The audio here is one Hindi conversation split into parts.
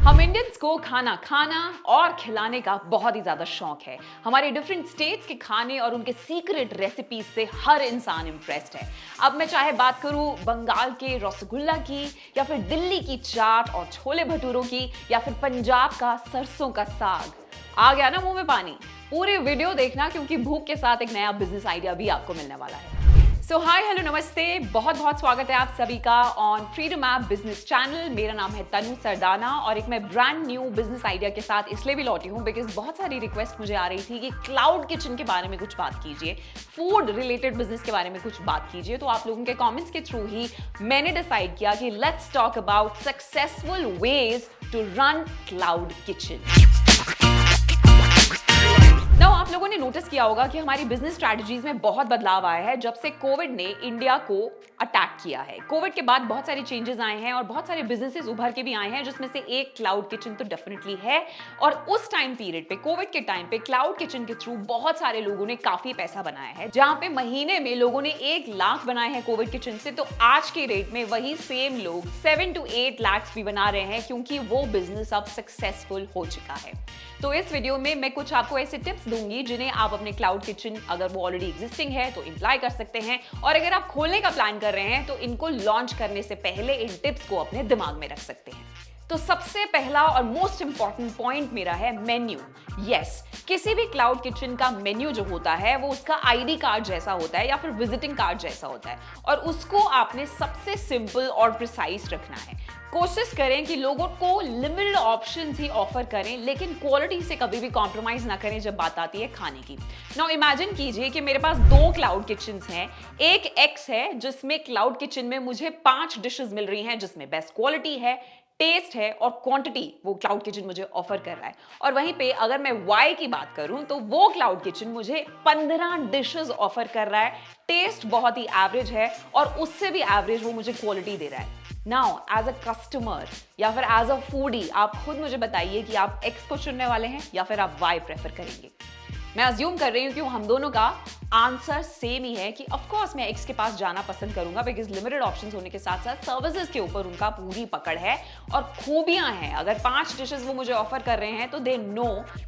हम इंडियंस को खाना खाना और खिलाने का बहुत ही ज्यादा शौक है। हमारे डिफरेंट स्टेट्स के खाने और उनके सीक्रेट रेसिपीज से हर इंसान इम्प्रेस्ड है। अब मैं चाहे बात करूं बंगाल के रसगुल्ला की, या फिर दिल्ली की चाट और छोले भटूरों की, या फिर पंजाब का सरसों का साग, आ गया ना मुंह में पानी। पूरे वीडियो देखना क्योंकि भूख के साथ एक नया बिजनेस आइडिया भी आपको मिलने वाला है। सो हाय हेलो नमस्ते, बहुत बहुत स्वागत है आप सभी का on freedom app business channel. मेरा नाम है तनु सरदाना और एक मैं ब्रांड न्यू बिजनेस आइडिया के साथ इसलिए भी लौटी हूँ बिकॉज बहुत सारी रिक्वेस्ट मुझे आ रही थी कि क्लाउड किचन के बारे में कुछ बात कीजिए, फूड रिलेटेड बिजनेस के बारे में कुछ बात कीजिए। तो आप लोगों के कॉमेंट्स के थ्रू ही मैंने डिसाइड किया कि let's talk about successful ways to run cloud kitchen. Now आप लोगों ने नोटिस किया होगा कि हमारी बिजनेस स्ट्रैटेजीज में बहुत बदलाव आया है जब से कोविड ने इंडिया को अटैक किया है। कोविड के बाद बहुत सारे चेंजेस आए हैं और बहुत सारे बिजनेसेस उभर के भी आए हैं, जिसमें से एक क्लाउड किचन तो डेफिनेटली है। और उस टाइम पीरियड पे, कोविड के टाइम पे, क्लाउड किचन के थ्रू बहुत सारे लोगों ने काफी पैसा बनाया है। जहां पे महीने में लोगों ने 1 लाख बनाए हैं कोविड किचन से, तो आज के रेट में वही सेम लोग 7 to 8 लाख भी बना रहे हैं क्योंकि वो बिजनेस अब सक्सेसफुल हो चुका है। तो इस वीडियो में मैं कुछ आपको ऐसे टिप्स दूंगी जिन्हें आप अपने क्लाउड किचन, अगर वो ऑलरेडी एग्जिस्टिंग है तो इंप्लाई कर सकते हैं, और अगर आप खोलने का प्लान कर रहे हैं तो इनको लॉन्च करने से पहले इन टिप्स को अपने दिमाग में रख सकते हैं। तो सबसे पहला और मोस्ट इंपॉर्टेंट पॉइंट मेरा है मेन्यू। यस, किसी भी क्लाउड किचन का मेन्यू जो होता है वो उसका आईडी कार्ड जैसा होता है या फिर विजिटिंग कार्ड जैसा होता है, और उसको आपने सबसे सिंपल और प्रिसाइज रखना है। कोशिश करें कि लोगों को लिमिटेड ऑप्शंस ही ऑफर करें, लेकिन क्वालिटी से कभी भी कॉम्प्रोमाइज ना करें जब बात आती है खाने की। नाउ इमेजिन कीजिए कि मेरे पास 2 क्लाउड किचन्स हैं। एक एक्स है जिसमें क्लाउड किचन में मुझे 5 डिशेस मिल रही हैं जिसमें बेस्ट क्वालिटी है, टेस्ट है और क्वांटिटी वो क्लाउड किचन मुझे ऑफर कर रहा है। और वहीं पे अगर मैं वाई की बात करूं तो वो क्लाउड किचन मुझे 15 डिशेस ऑफर कर रहा है, टेस्ट बहुत ही एवरेज है और उससे भी एवरेज वो मुझे क्वालिटी दे रहा है। नाउ एज अ कस्टमर या फिर एज अ फूडी, आप खुद मुझे बताइए कि आप एक्स को चुनने वाले हैं या फिर आप वाई प्रेफर करेंगे। मैं अज्यूम कर रही हूं कि हम दोनों का आंसर सेम ही है कि ऑफ कोर्स मैं एक्स के पास जाना पसंद करूंगा बिकॉज लिमिटेड ऑप्शंस होने के साथ साथ सर्विसेज के ऊपर उनका पूरी पकड़ है और खूबियां हैं। अगर 5 डिशेस वो मुझे ऑफर कर रहे हैं तो दे नो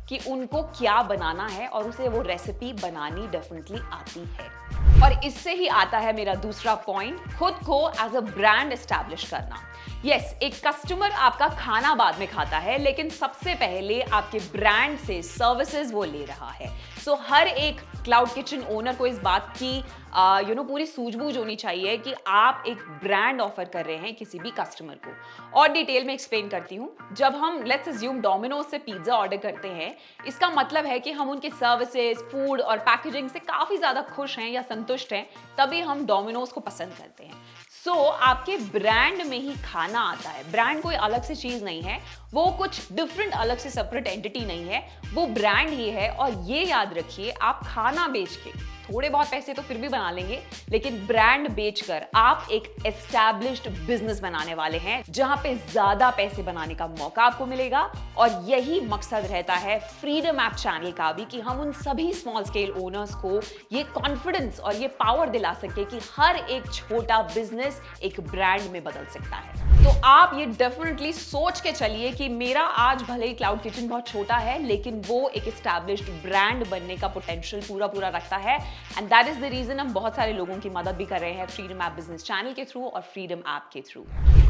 कि उनको क्या बनाना है और उसे वो रेसिपी बनानी डेफिनेटली आती है। और इससे ही आता है मेरा दूसरा पॉइंट, खुद को एज अ ब्रांड एस्टैब्लिश करना। यस, एक कस्टमर आपका खाना बाद में खाता है, लेकिन सबसे पहले आपके ब्रांड से सर्विसेज वो ले रहा है। सो हर एक क्लाउड किचन ओनर को इस बात की पूरी सूझबूझ होनी चाहिए कि आप एक ब्रांड ऑफर कर रहे हैं किसी भी कस्टमर को। और डिटेल में एक्सप्लेन करती हूं। जब हम लेट्स अज्यूम डोमिनोज से पिज्जा ऑर्डर करते हैं, इसका मतलब है कि हम उनके सर्विसेज, फूड और पैकेजिंग से काफी ज्यादा खुश हैं या संतुष्ट हैं, तभी हम डोमिनोज को पसंद करते हैं। सो आपके ब्रांड में ही खाना आता है। ब्रांड कोई अलग से चीज नहीं है, वो कुछ डिफरेंट अलग से सेपरेट एंटिटी नहीं है, वो ब्रांड ही है। और ये याद रखिए, आप खाना बेच के थोड़े बहुत पैसे तो फिर भी बना लेंगे, लेकिन ब्रांड बेचकर आप एक एस्टैब्लिश्ड बिजनेस बनाने वाले हैं जहां पे ज्यादा पैसे बनाने का मौका आपको मिलेगा। और यही मकसद रहता है फ्रीडम ऐप चैनल का भी, कि हम उन सभी स्मॉल स्केल ओनर्स को ये कॉन्फिडेंस और ये पावर दिला सके कि हर एक छोटा बिजनेस एक ब्रांड में बदल सकता है। तो आप ये डेफिनेटली सोच के चलिए कि मेरा आज भले ही क्लाउड किचन बहुत छोटा है, लेकिन वो एक एस्टैब्लिश्ड ब्रांड बनने का पोटेंशियल पूरा रखता है। And that is the reason हम बहुत सारे लोगों की मदद भी कर रहे हैं फ्रीडम ऐप बिजनेस चैनल के थ्रू और फ्रीडम ऐप के थ्रू।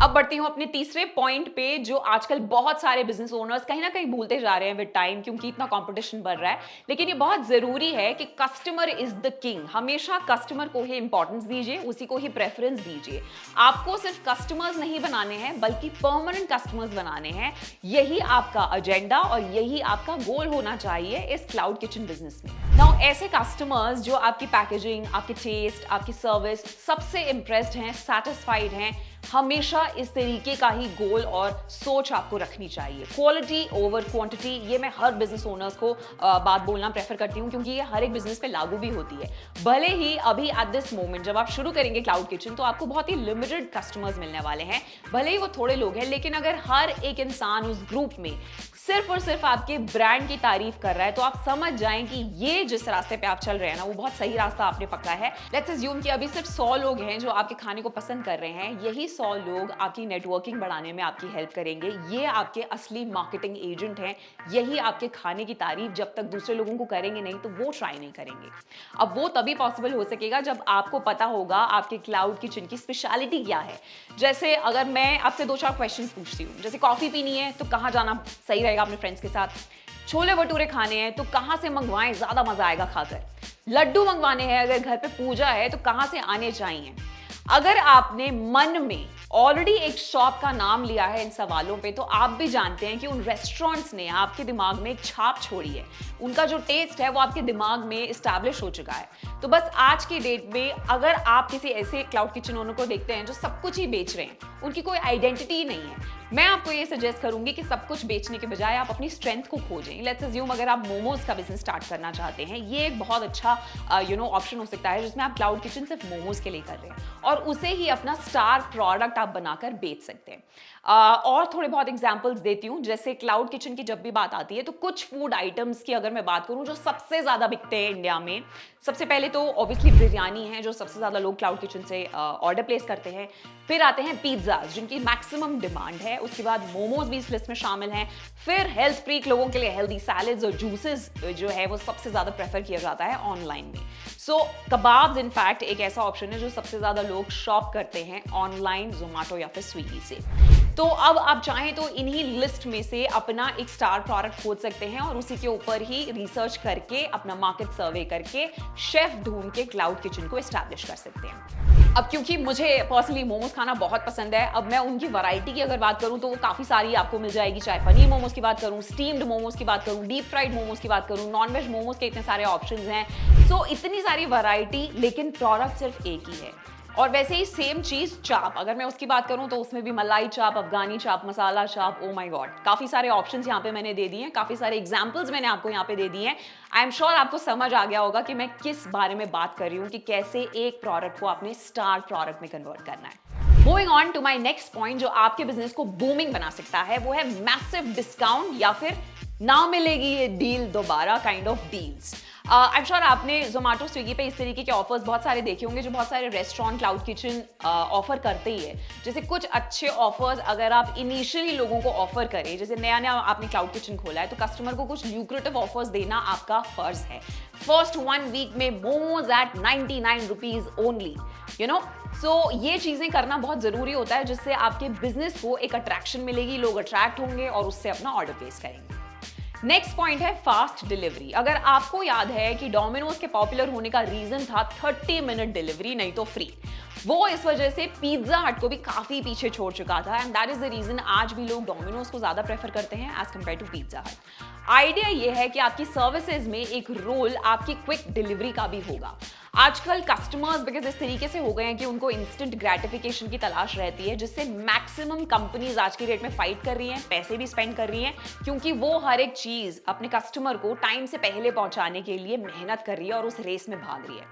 अब बढ़ती हूं अपने तीसरे पॉइंट पे, जो आजकल बहुत सारे बिजनेस ओनर्स कहीं ना कहीं भूलते जा रहे हैं विद टाइम, क्योंकि इतना कंपटीशन बढ़ रहा है। लेकिन ये बहुत जरूरी है कि कस्टमर इज द किंग। हमेशा कस्टमर को ही इंपॉर्टेंस दीजिए, उसी को ही प्रेफरेंस दीजिए। आपको सिर्फ कस्टमर्स नहीं बनाने हैं बल्कि परमानेंट कस्टमर्स बनाने हैं। यही आपका एजेंडा और यही आपका गोल होना चाहिए इस क्लाउड किचन बिजनेस में। नाउ ऐसे कस्टमर्स जो आपकी पैकेजिंग, आपके टेस्ट, आपकी सर्विस सबसे इंप्रेस्ड हैं, सैटिस्फाइड हैं, हमेशा इस तरीके का ही गोल और सोच आपको रखनी चाहिए। क्वालिटी ओवर क्वांटिटी, ये मैं हर बिजनेस ओनर्स को बात बोलना प्रेफर करती हूँ, क्योंकि ये हर एक बिजनेस पे लागू भी होती है। भले ही अभी एट दिस मोमेंट जब आप शुरू करेंगे क्लाउड किचन तो आपको बहुत ही लिमिटेड कस्टमर्स मिलने वाले हैं, भले ही वो थोड़े लोग हैं, लेकिन अगर हर एक इंसान उस ग्रुप में सिर्फ और सिर्फ आपके ब्रांड की तारीफ कर रहा है, तो आप समझ जाएं कि ये जिस रास्ते पे आप चल रहे हैं ना, वो बहुत सही रास्ता आपने पकड़ा है। लेट्स अज्यूम कि अभी सिर्फ 100 लोग हैं जो आपके खाने को पसंद कर रहे हैं। यही 100 लोग आपकी नेटवर्किंग बढ़ाने में आपकी हेल्प करेंगे। ये आपके असली मार्केटिंग एजेंट हैं। यही आपके खाने की तारीफ जब तक दूसरे लोगों को करेंगे नहीं तो वो ट्राई नहीं करेंगे। अब वो तभी पॉसिबल हो सकेगा जब आपको पता होगा आपके क्लाउड किचन की स्पेशलिटी क्या है। जैसे अगर मैं आपसे 2-4 क्वेश्चंस पूछती हूँ, जैसे कॉफी पीनी है तो कहाँ जाना सही रहेगा अपने फ्रेंड्स के साथ, छोले भटूरे खाने हैं तो कहाँ से मंगवाएं ज्यादा मजा आएगा खाकर, लड्डू मंगवाने हैं अगर घर पे पूजा है तो कहाँ से आने चाहिए। अगर आपने मन में ऑलरेडी एक शॉप का नाम लिया है इन सवालों पे तो आप भी जानते हैं कि उन रेस्टोरेंट्स ने आपके दिमाग में एक छाप छोड़ी है। उनका जो टेस्ट है वो आपके दिमाग में इस्टेब्लिश हो चुका है। तो बस आज की डेट में अगर आप किसी ऐसे क्लाउड किचन ओनर को देखते हैं जो सब कुछ ही बेच रहे हैं, उनकी कोई आइडेंटिटी नहीं है, मैं आपको ये सजेस्ट करूंगी कि सब कुछ बेचने के बजाय आप अपनी स्ट्रेंथ को खोजें। लेट्स अज्यूम अगर आप मोमोज का बिजनेस स्टार्ट करना चाहते हैं, ये एक बहुत अच्छा ऑप्शन हो सकता है जिसमें आप क्लाउड किचन सिर्फ मोमोज के लिए कर रहे हैं और उसे ही अपना स्टार प्रोडक्ट आप बनाकर बेच सकते हैं। और थोड़े बहुत एग्जांपल्स देती हूँ। जैसे क्लाउड किचन की जब भी बात आती है तो कुछ फूड आइटम्स की अगर मैं बात करूँ जो सबसे ज्यादा बिकते हैं इंडिया में, सबसे पहले तो ऑब्वियसली बिरयानी है जो सबसे ज्यादा लोग क्लाउड किचन से ऑर्डर प्लेस करते हैं। फिर आते हैं पिज्जाज जिनकी मैक्सिमम डिमांड है। उसके बाद मोमोज भी इस लिस्ट में शामिल हैं। फिर हेल्थ फ्रीक लोगों के लिए हेल्दी सैलेड्स और जूसेस जो है वो सबसे ज्यादा प्रेफर किया जाता है ऑनलाइन में। सो कबाब्स इनफैक्ट एक ऐसा ऑप्शन है जो सबसे ज्यादा लोग शॉप करते हैं ऑनलाइन जोमेटो या फिर स्विगी से। तो अब आप चाहें तो इन्हीं लिस्ट में से अपना एक स्टार प्रोडक्ट खोज सकते हैं और उसी के ऊपर ही रिसर्च करके अपना मार्केट सर्वे करके शेफ ढूंढ के क्लाउड किचन को एस्टैब्लिश कर सकते हैं। अब क्योंकि मुझे पर्सनली मोमोज खाना बहुत पसंद है, अब मैं उनकी वैरायटी की अगर बात करूं तो वो काफी सारी आपको मिल जाएगी। चाहे पनीर मोमोज की बात करूं, स्टीम्ड मोमोज की बात करूं, डीप फ्राइड मोमोज की बात करूं, नॉन वेज मोमोज के इतने सारे ऑप्शंस हैं। सो इतनी सारी वैरायटी, लेकिन प्रोडक्ट सिर्फ एक ही है। और वैसे ही सेम चीज चाप, अगर मैं उसकी बात करूं तो उसमें भी मलाई चाप, अफगानी चाप, मसाला चाप, ओ माय गॉड, काफी सारे ऑप्शंस यहाँ पे मैंने दे दिए हैं, काफी सारे एग्जांपल्स मैंने आपको यहाँ पे दे दिए हैं। आई एम श्योर आपको समझ आ गया होगा कि मैं किस बारे में बात कर रही हूँ कि कैसे एक प्रोडक्ट को अपने स्टार प्रोडक्ट में कन्वर्ट करना है। Moving on to my next point जो आपके बिजनेस को बूमिंग बना सकता है वो है मैसिव डिस्काउंट या फिर ना मिलेगी ये डील दोबारा kind of deals. I am sure आपने जोमेटो स्विगी पे इस तरीके के ऑफर्स बहुत सारे देखे होंगे जो बहुत सारे रेस्टोरेंट क्लाउड किचन ऑफर करते ही है। जैसे कुछ अच्छे ऑफर्स अगर आप इनिशियली लोगों को ऑफर करें, जैसे नया नया आपने क्लाउड किचन खोला है तो कस्टमर को कुछ ल्यूक्रेटिव ऑफर्स देना आपका फर्ज है। फर्स्ट 1 वीक में momos at 99 rupees only, you know. So ये चीजें करना बहुत जरूरी होता है जिससे आपके बिजनेस को एक अट्रैक्शन मिलेगी, लोग अट्रैक्ट होंगे और उससे अपना ऑर्डर प्लेस करेंगे। नेक्स्ट पॉइंट है फास्ट डिलीवरी। अगर आपको याद है कि डोमिनोज के पॉपुलर होने का रीजन था 30 मिनट डिलीवरी नहीं तो फ्री, वो इस वजह से पिज्जा हट को भी काफी पीछे छोड़ चुका था and that is the reason आज भी लोग डोमिनोज को ज्यादा प्रेफर करते हैं as compared to Pizza Hut. Idea ये है कि आपकी सर्विसेज में एक रोल आपकी क्विक डिलीवरी का भी होगा। आजकल कस्टमर्स बिकॉज इस तरीके से हो गए हैं कि उनको इंस्टेंट ग्रेटिफिकेशन की तलाश रहती है, जिससे मैक्सिमम कंपनीज आज की डेट में फाइट कर रही हैं, पैसे भी स्पेंड कर रही हैं, क्योंकि वो हर एक चीज अपने कस्टमर को टाइम से पहले पहुंचाने के लिए मेहनत कर रही है और उस रेस में भाग रही है।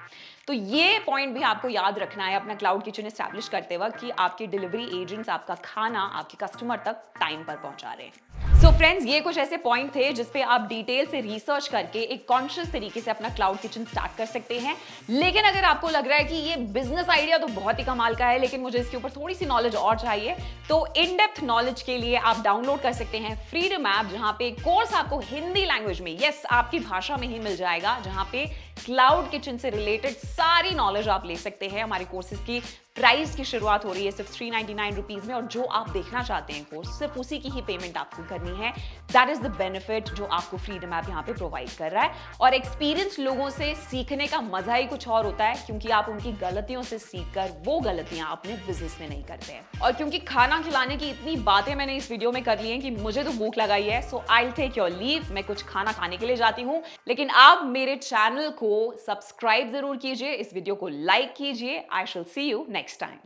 तो ये पॉइंट भी आपको याद रखना है अपना क्लाउड किचन एस्टैब्लिश करते वक्त कि आपके डिलीवरी एजेंट्स आपका खाना आपके कस्टमर तक टाइम पर पहुंचा रहे हैं। सो फ्रेंड्स, ये कुछ ऐसे पॉइंट थे जिसपे आप डिटेल से रिसर्च करके एक कॉन्शियस तरीके से अपना क्लाउड किचन स्टार्ट कर सकते हैं। लेकिन अगर आपको लग रहा है कि ये बिजनेस आइडिया तो बहुत ही कमाल का है लेकिन मुझे इसके ऊपर थोड़ी सी नॉलेज और चाहिए, तो इन डेप्थ नॉलेज के लिए आप डाउनलोड कर सकते हैं फ्रीडम ऐप, जहां पे कोर्स आपको हिंदी लैंग्वेज में, यस आपकी भाषा में ही मिल जाएगा, जहां पे क्लाउड किचन से रिलेटेड सारी नॉलेज आप ले सकते हैं। हमारे कोर्सेज की प्राइस की शुरुआत हो रही है सिर्फ 399 रुपीज में और जो आप देखना चाहते हैं कोर्स सिर्फ उसी की ही पेमेंट आपको करनी है। दैट इज द बेनिफिट जो आपको फ्रीडम ऐप यहाँ पे प्रोवाइड कर रहा है। और एक्सपीरियंस लोगों से सीखने का मजा ही कुछ और होता है, क्योंकि आप उनकी गलतियों से सीखकर वो गलतियां अपने बिजनेस में नहीं करते हैं। और क्योंकि खाना खिलाने की इतनी बातें मैंने इस वीडियो में कर ली हैं कि मुझे तो भूख लगाई है, सो आई टेक योर लीव। मैं कुछ खाना खाने के लिए जाती हूँ, लेकिन आप मेरे चैनल को सब्सक्राइब जरूर कीजिए, इस वीडियो को लाइक कीजिए। आई शैल सी यू नेक्स्ट टाइम।